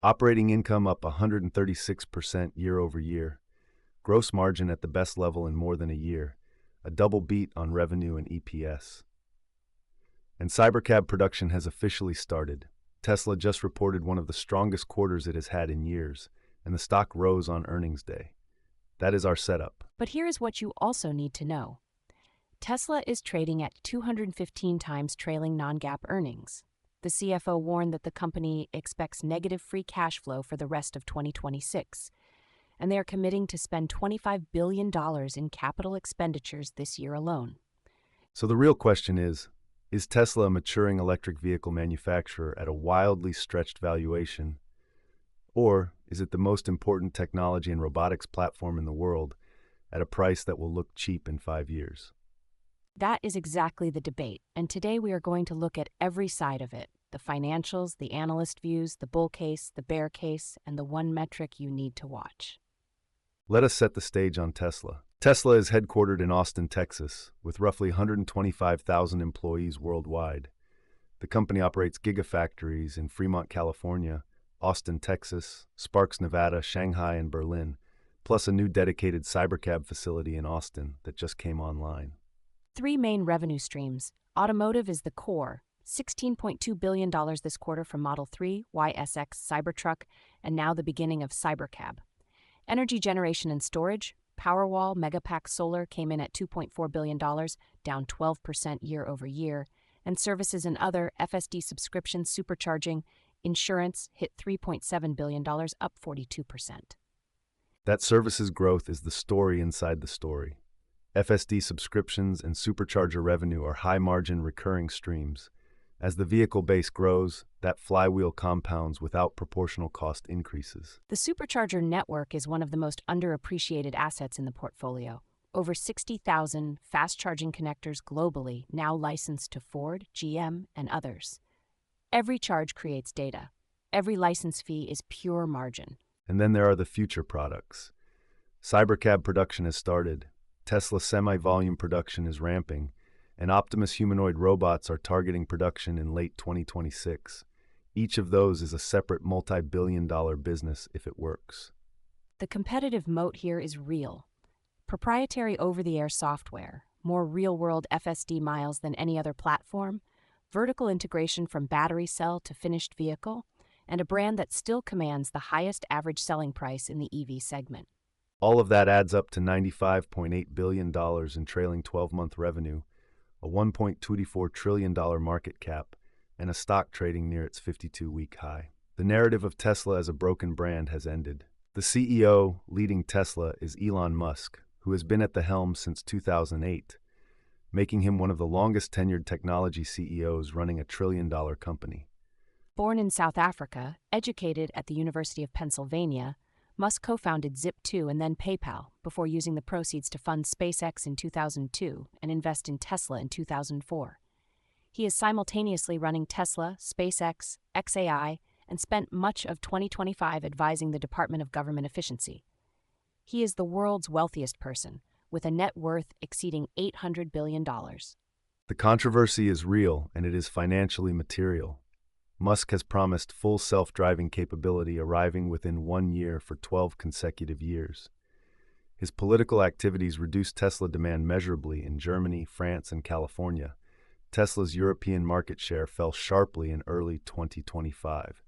Operating income up 136% year over year. Gross margin at the best level in more than a year. A double beat on revenue and EPS. And Cybercab production has officially started. Tesla just reported one of the strongest quarters it has had in years, and the stock rose on earnings day. That is our setup. But here is what you also need to know. Tesla is trading at 215 times trailing non-GAAP earnings. The CFO warned that the company expects negative free cash flow for the rest of 2026, and they are committing to spend $25 billion in capital expenditures this year alone. So the real question is Tesla a maturing electric vehicle manufacturer at a wildly stretched valuation? Or is it the most important technology and robotics platform in the world at a price that will look cheap in 5 years? That is exactly the debate, and today we are going to look at every side of it: the financials, the analyst views, the bull case, the bear case, and the one metric you need to watch. Let us set the stage on Tesla. Tesla is headquartered in Austin, Texas, with roughly 125,000 employees worldwide. The company operates gigafactories in Fremont, California, Austin, Texas, Sparks, Nevada, Shanghai, and Berlin, plus a new dedicated Cybercab facility in Austin that just came online. 3 main revenue streams. Automotive is the core, $16.2 billion this quarter from Model 3, YSX, Cybertruck, and now the beginning of Cybercab. Energy generation and storage, Powerwall, Megapack Solar came in at $2.4 billion, down 12% year over year, and services and other, FSD subscriptions, supercharging, insurance hit $3.7 billion, up 42%. That services growth is the story inside the story. FSD subscriptions and supercharger revenue are high-margin recurring streams. As the vehicle base grows, that flywheel compounds without proportional cost increases. The supercharger network is one of the most underappreciated assets in the portfolio. Over 60,000 fast-charging connectors globally, now licensed to Ford, GM, and others. Every charge creates data. Every license fee is pure margin. And then there are the future products. Cybercab production has started. Tesla semi-volume production is ramping, and Optimus humanoid robots are targeting production in late 2026. Each of those is a separate multi-billion-dollar business if it works. The competitive moat here is real. Proprietary over-the-air software, more real-world FSD miles than any other platform, vertical integration from battery cell to finished vehicle, and a brand that still commands the highest average selling price in the EV segment. All of that adds up to $95.8 billion in trailing 12-month revenue, a $1.24 trillion market cap, and a stock trading near its 52-week high. The narrative of Tesla as a broken brand has ended. The CEO leading Tesla is Elon Musk, who has been at the helm since 2008, making him one of the longest-tenured technology CEOs running a trillion-dollar company. Born in South Africa, educated at the University of Pennsylvania, Musk co-founded Zip2 and then PayPal before using the proceeds to fund SpaceX in 2002 and invest in Tesla in 2004. He is simultaneously running Tesla, SpaceX, XAI, and spent much of 2025 advising the Department of Government Efficiency. He is the world's wealthiest person, with a net worth exceeding $800 billion. The controversy is real, and it is financially material. Musk has promised full self-driving capability arriving within 1 year for 12 consecutive years. His political activities reduced Tesla demand measurably in Germany, France, and California. Tesla's European market share fell sharply in early 2025.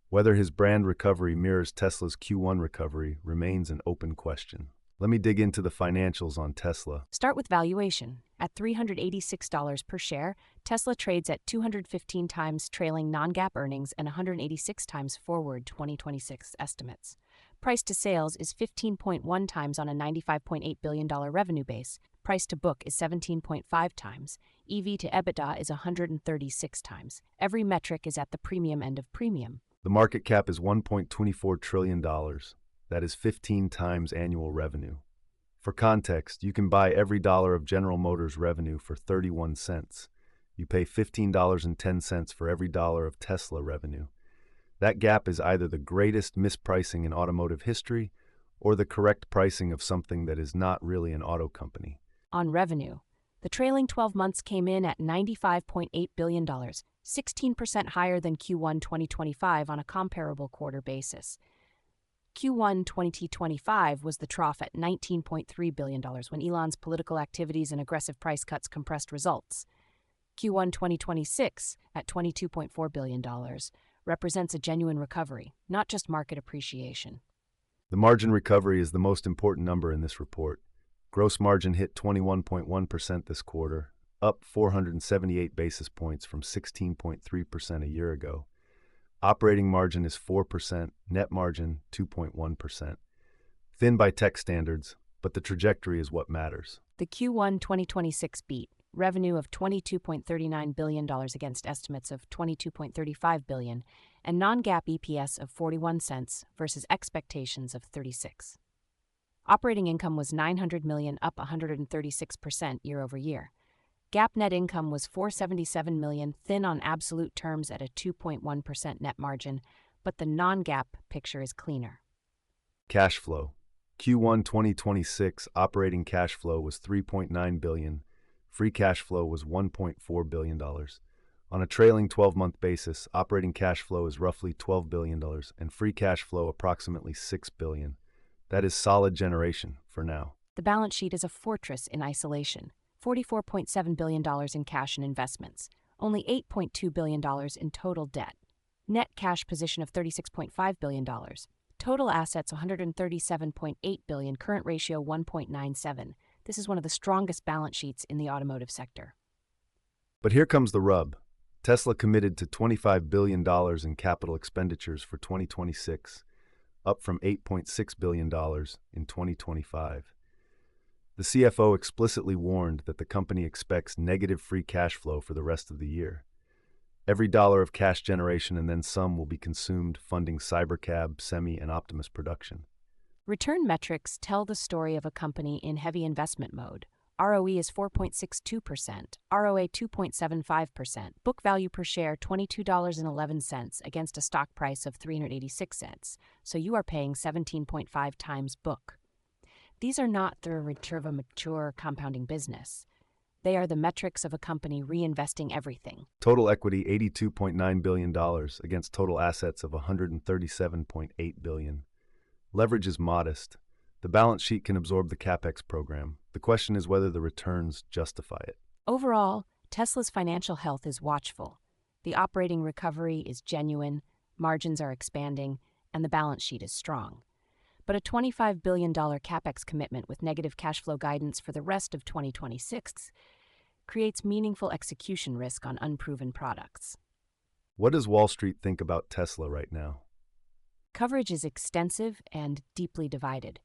Whether his brand recovery mirrors Tesla's Q1 recovery remains an open question. Let me dig into the financials on Tesla. Start with valuation. At $386 per share, Tesla trades at 215 times trailing non-GAAP earnings and 186 times forward 2026 estimates. Price to sales is 15.1 times on a $95.8 billion revenue base. Price to book is 17.5 times. EV to EBITDA is 136 times. Every metric is at the premium end of premium. The market cap is $1.24 trillion. That is 15 times annual revenue. For context, you can buy every dollar of General Motors revenue for 31 cents. You pay $15.10 for every dollar of Tesla revenue. That gap is either the greatest mispricing in automotive history or the correct pricing of something that is not really an auto company. On revenue, the trailing 12 months came in at $95.8 billion, 16% higher than Q1 2025 on a comparable quarter basis. Q1 2025 was the trough at $19.3 billion when Elon's political activities and aggressive price cuts compressed results. Q1 2026, at $22.4 billion, represents a genuine recovery, not just market appreciation. The margin recovery is the most important number in this report. Gross margin hit 21.1% this quarter, up 478 basis points from 16.3% a year ago. Operating margin is 4%, net margin 2.1%. Thin by tech standards, but the trajectory is what matters. The Q1 2026 beat, revenue of $22.39 billion against estimates of $22.35 billion, and non-GAAP EPS of 41 cents versus expectations of 36. Operating income was $900 million, up 136% year over year. GAAP net income was $477 million, thin on absolute terms at a 2.1% net margin, but the non-GAAP picture is cleaner. Cash flow. Q1 2026 operating cash flow was $3.9 billion. Free cash flow was $1.4 billion. On a trailing 12-month basis, operating cash flow is roughly $12 billion and free cash flow approximately $6 billion. That is solid generation for now. The balance sheet is a fortress in isolation. $44.7 billion in cash and investments, only $8.2 billion in total debt. Net cash position of $36.5 billion. Total assets $137.8 billion, current ratio 1.97. This is one of the strongest balance sheets in the automotive sector. But here comes the rub. Tesla committed to $25 billion in capital expenditures for 2026, up from $8.6 billion in 2025. The CFO explicitly warned that the company expects negative free cash flow for the rest of the year. Every dollar of cash generation and then some will be consumed funding Cybercab, Semi, and Optimus production. Return metrics tell the story of a company in heavy investment mode. ROE is 4.62%, ROA 2.75%, book value per share $22.11 against a stock price of 386 cents, so you are paying 17.5 times book. These are not the return of a mature compounding business. They are the metrics of a company reinvesting everything. Total equity $82.9 billion against total assets of $137.8 billion. Leverage is modest. The balance sheet can absorb the CapEx program. The question is whether the returns justify it. Overall, Tesla's financial health is watchful. The operating recovery is genuine, margins are expanding, and the balance sheet is strong. But a $25 billion CapEx commitment with negative cash flow guidance for the rest of 2026 creates meaningful execution risk on unproven products. What does Wall Street think about Tesla right now? Coverage is extensive and deeply divided.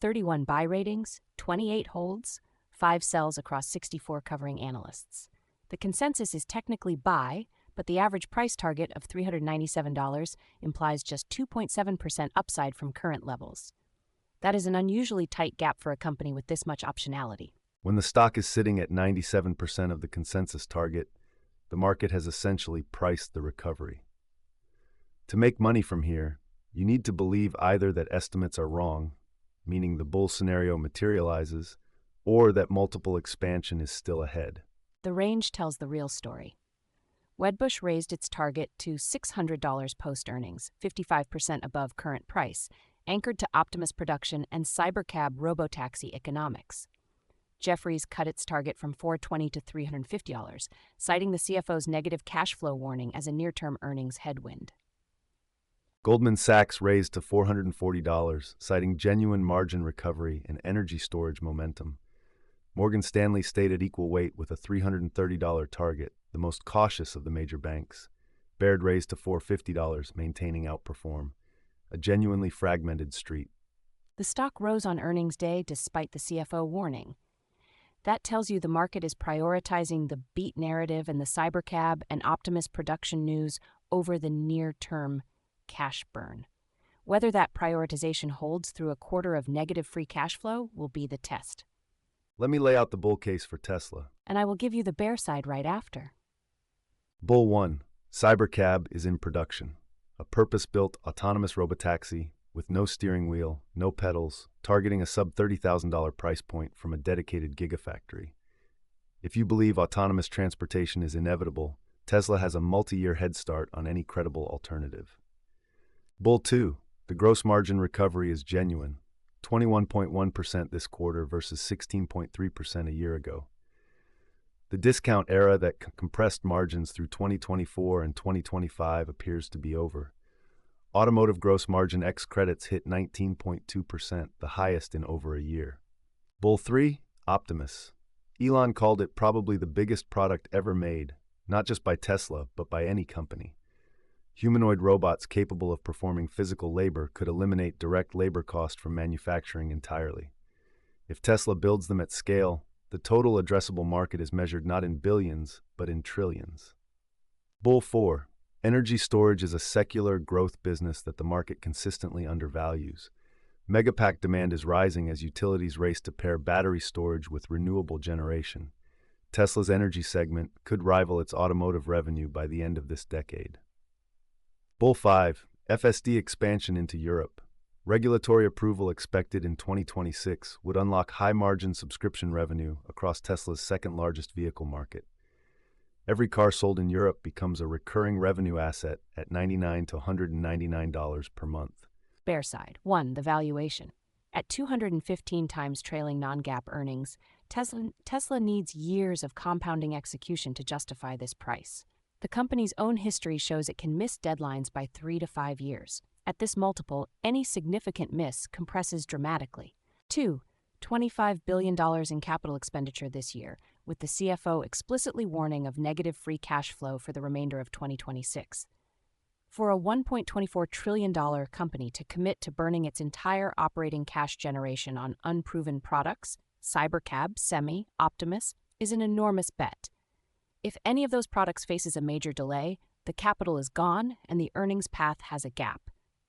31 buy ratings, 28 holds, 5 sells across 64 covering analysts. The consensus is technically buy, but the average price target of $397 implies just 2.7% upside from current levels. That is an unusually tight gap for a company with this much optionality. When the stock is sitting at 97% of the consensus target, the market has essentially priced the recovery. To make money from here, you need to believe either that estimates are wrong, meaning the bull scenario materializes, or that multiple expansion is still ahead. The range tells the real story. Wedbush raised its target to $600 post-earnings, 55% above current price, anchored to Optimus production and Cybercab robotaxi economics. Jefferies cut its target from $420 to $350, citing the CFO's negative cash flow warning as a near-term earnings headwind. Goldman Sachs raised to $440, citing genuine margin recovery and energy storage momentum. Morgan Stanley stayed at equal weight with a $330 target, the most cautious of the major banks. Baird raised to $450, maintaining outperform. A genuinely fragmented street. The stock rose on earnings day despite the CFO warning. That tells you the market is prioritizing the beat narrative and the Cybercab and Optimus production news over the near-term cash burn. Whether that prioritization holds through a quarter of negative free cash flow will be the test. Let me lay out the bull case for Tesla. And I will give you the bear side right after. Bull 1. Cybercab is in production. A purpose-built autonomous robotaxi with no steering wheel, no pedals, targeting a sub-$30,000 price point from a dedicated gigafactory. If you believe autonomous transportation is inevitable, Tesla has a multi-year head start on any credible alternative. Bull 2. The gross margin recovery is genuine. 21.1% this quarter versus 16.3% a year ago. The discount era that compressed margins through 2024 and 2025 appears to be over. Automotive gross margin ex credits hit 19.2%, the highest in over a year. Bull 3. Optimus. Elon called it probably the biggest product ever made, not just by Tesla, but by any company. Humanoid robots capable of performing physical labor could eliminate direct labor cost from manufacturing entirely. If Tesla builds them at scale, the total addressable market is measured not in billions, but in trillions. Bull 4. Energy storage is a secular growth business that the market consistently undervalues. Megapack demand is rising as utilities race to pair battery storage with renewable generation. Tesla's energy segment could rival its automotive revenue by the end of this decade. Bull 5. FSD expansion into Europe. Regulatory approval expected in 2026 would unlock high-margin subscription revenue across Tesla's second-largest vehicle market. Every car sold in Europe becomes a recurring revenue asset at $99 to $199 per month. Bear side. 1. The valuation. At 215 times trailing non-GAAP earnings, Tesla needs years of compounding execution to justify this price. The company's own history shows it can miss deadlines by 3 to 5 years. At this multiple, any significant miss compresses dramatically. 2. $25 billion in capital expenditure this year, with the CFO explicitly warning of negative free cash flow for the remainder of 2026. For a $1.24 trillion company to commit to burning its entire operating cash generation on unproven products, Cybercab, Semi, Optimus, is an enormous bet. If any of those products faces a major delay, the capital is gone and the earnings path has a gap.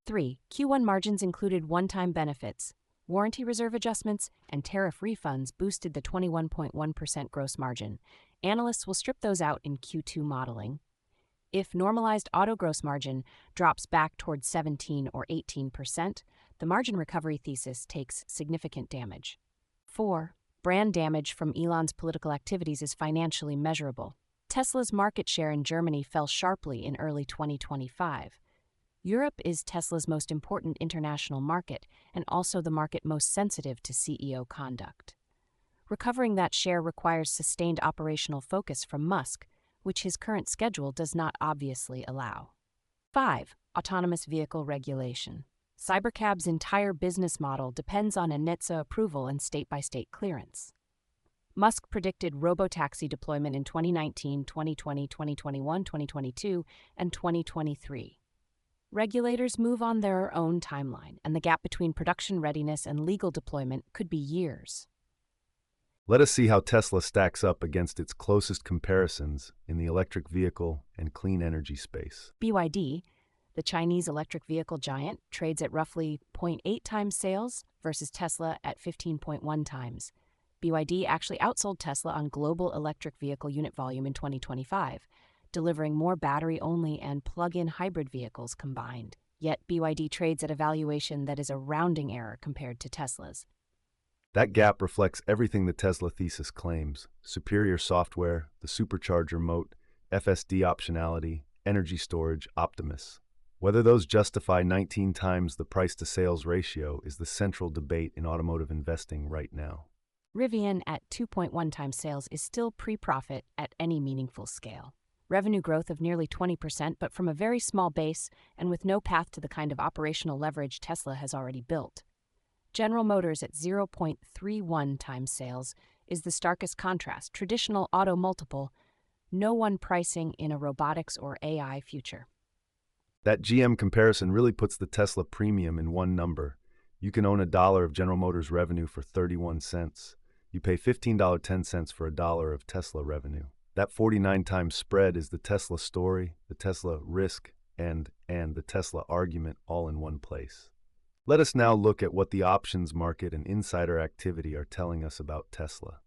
3. Q1 margins included one-time benefits. Warranty reserve adjustments and tariff refunds boosted the 21.1% gross margin. Analysts will strip those out in Q2 modeling. If normalized auto gross margin drops back towards 17 or 18%, the margin recovery thesis takes significant damage. 4. Brand damage from Elon's political activities is financially measurable. Tesla's market share in Germany fell sharply in early 2025. Europe is Tesla's most important international market and also the market most sensitive to CEO conduct. Recovering that share requires sustained operational focus from Musk, which his current schedule does not obviously allow. 5. Autonomous vehicle regulation. Cybercab's entire business model depends on a NHTSA approval and state-by-state clearance. Musk predicted robotaxi deployment in 2019, 2020, 2021, 2022, and 2023. Regulators move on their own timeline, and the gap between production readiness and legal deployment could be years. Let us see how Tesla stacks up against its closest comparisons in the electric vehicle and clean energy space. BYD, the Chinese electric vehicle giant, trades at roughly 0.8 times sales versus Tesla at 15.1 times. BYD actually outsold Tesla on global electric vehicle unit volume in 2025, delivering more battery-only and plug-in hybrid vehicles combined. Yet BYD trades at a valuation that is a rounding error compared to Tesla's. That gap reflects everything the Tesla thesis claims: superior software, the supercharger moat, FSD optionality, energy storage, Optimus. Whether those justify 19 times the price-to-sales ratio is the central debate in automotive investing right now. Rivian at 2.1 times sales is still pre-profit at any meaningful scale. Revenue growth of nearly 20%, but from a very small base and with no path to the kind of operational leverage Tesla has already built. General Motors at 0.31 times sales is the starkest contrast. Traditional auto multiple, no one pricing in a robotics or AI future. That GM comparison really puts the Tesla premium in one number. You can own $1 of General Motors revenue for 31 cents. You pay $15.10 for $1 of Tesla revenue. That 49 times spread is the Tesla story, the Tesla risk, and the Tesla argument all in one place. Let us now look at what the options market and insider activity are telling us about Tesla.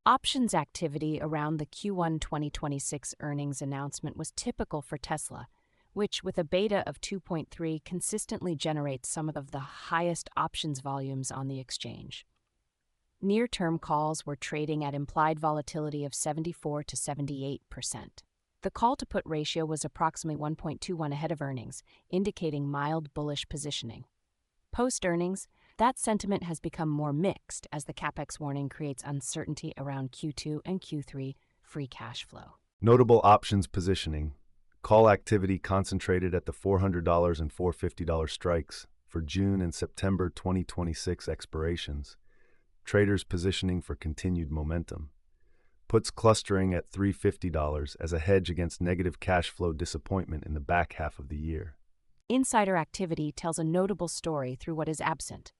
Options activity around the Q1 2026 earnings announcement was typical for Tesla, which, with a beta of 2.3, consistently generates some of the highest options volumes on the exchange. Near-term calls were trading at implied volatility of 74 to 78%. The call-to-put ratio was approximately 1.21 ahead of earnings, indicating mild bullish positioning. Post-earnings, that sentiment has become more mixed as the capex warning creates uncertainty around Q2 and Q3 free cash flow. Notable options positioning. Call activity concentrated at the $400 and $450 strikes for June and September 2026 expirations. Traders positioning for continued momentum. Puts clustering at $350 as a hedge against negative cash flow disappointment in the back half of the year. Insider activity tells a notable story through what is absent.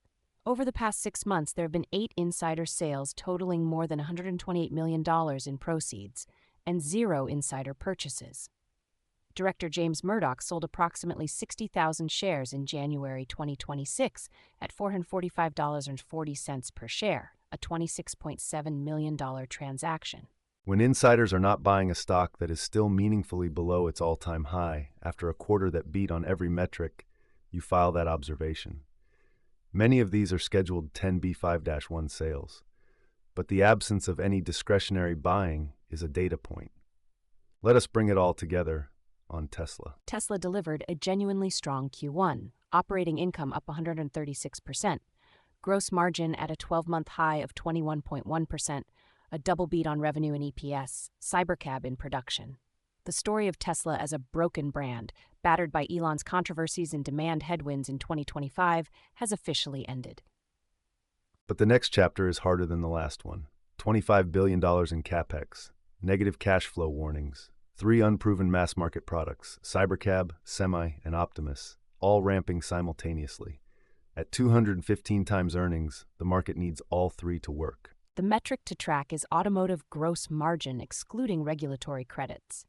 Over the past 6 months, there have been 8 insider sales totaling more than $128 million in proceeds and 0 insider purchases. Director James Murdoch sold approximately 60,000 shares in January 2026 at $445.40 per share, a $26.7 million transaction. When insiders are not buying a stock that is still meaningfully below its all-time high after a quarter that beat on every metric, you file that observation. Many of these are scheduled 10b5-1 sales, but the absence of any discretionary buying is a data point. Let us bring it all together on Tesla. Tesla delivered a genuinely strong Q1, operating income up 136%, gross margin at a 12-month high of 21.1%, a double beat on revenue and EPS, Cybercab in production. The story of Tesla as a broken brand, battered by Elon's controversies and demand headwinds in 2025, has officially ended. But the next chapter is harder than the last one. $25 billion in capex, negative cash flow warnings, 3 unproven mass market products, Cybercab, Semi, and Optimus, all ramping simultaneously. At 215 times earnings, the market needs all 3 to work. The metric to track is automotive gross margin excluding regulatory credits.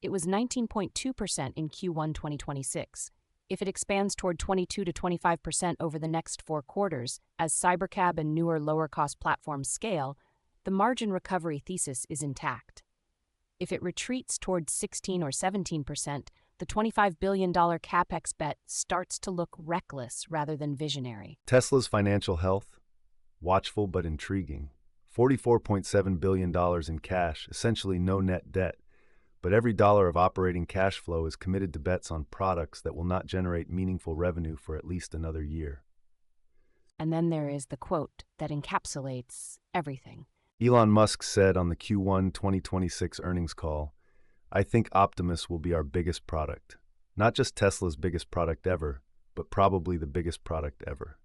It was 19.2% in Q1 2026. If it expands toward 22 to 25% over the next 4 quarters, as Cybercab and newer lower-cost platforms scale, the margin recovery thesis is intact. If it retreats towards 16 or 17%, the $25 billion capex bet starts to look reckless rather than visionary. Tesla's financial health? Watchful but intriguing. $44.7 billion in cash, essentially no net debt. But every dollar of operating cash flow is committed to bets on products that will not generate meaningful revenue for at least another year. And then there is the quote that encapsulates everything. Elon Musk said on the Q1 2026 earnings call, "I think Optimus will be our biggest product. Not just Tesla's biggest product ever, but probably the biggest product ever."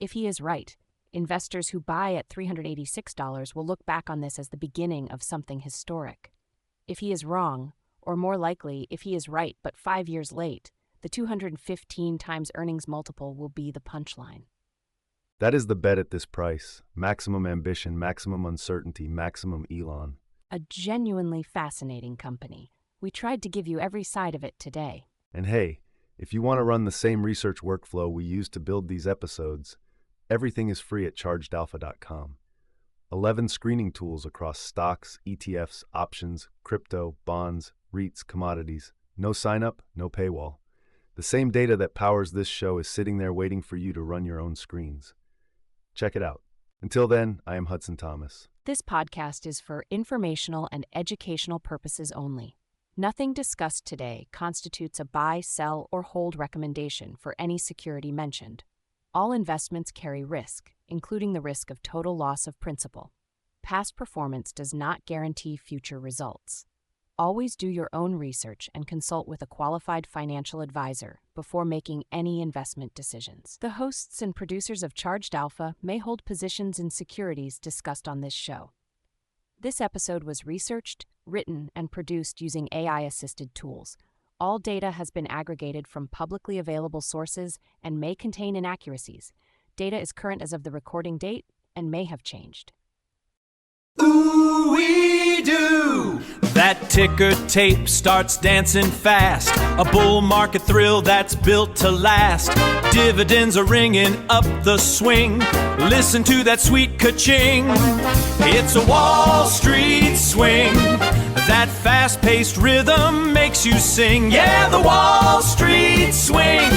If he is right, investors who buy at $386 will look back on this as the beginning of something historic. If he is wrong, or more likely, if he is right but 5 years late, the 215 times earnings multiple will be the punchline. That is the bet at this price. Maximum ambition, maximum uncertainty, maximum Elon. A genuinely fascinating company. We tried to give you every side of it today. And hey, if you want to run the same research workflow we used to build these episodes, everything is free at chargedalpha.com. 11 screening tools across stocks, ETFs, options, crypto, bonds, REITs, commodities. No sign-up, no paywall. The same data that powers this show is sitting there waiting for you to run your own screens. Check it out. Until then, I am Hudson Thomas. This podcast is for informational and educational purposes only. Nothing discussed today constitutes a buy, sell, or hold recommendation for any security mentioned. All investments carry risk, including the risk of total loss of principal. Past performance does not guarantee future results. Always do your own research and consult with a qualified financial advisor before making any investment decisions. The hosts and producers of Charged Alpha may hold positions in securities discussed on this show. This episode was researched, written, and produced using AI-assisted tools. All data has been aggregated from publicly available sources and may contain inaccuracies. Data is current as of the recording date and may have changed. Ooh-wee-doo! That ticker tape starts dancing fast. A bull market thrill that's built to last. Dividends are ringing up the swing. Listen to that sweet ka-ching. It's a Wall Street swing. That fast-paced rhythm makes you sing. Yeah, the Wall Street swing.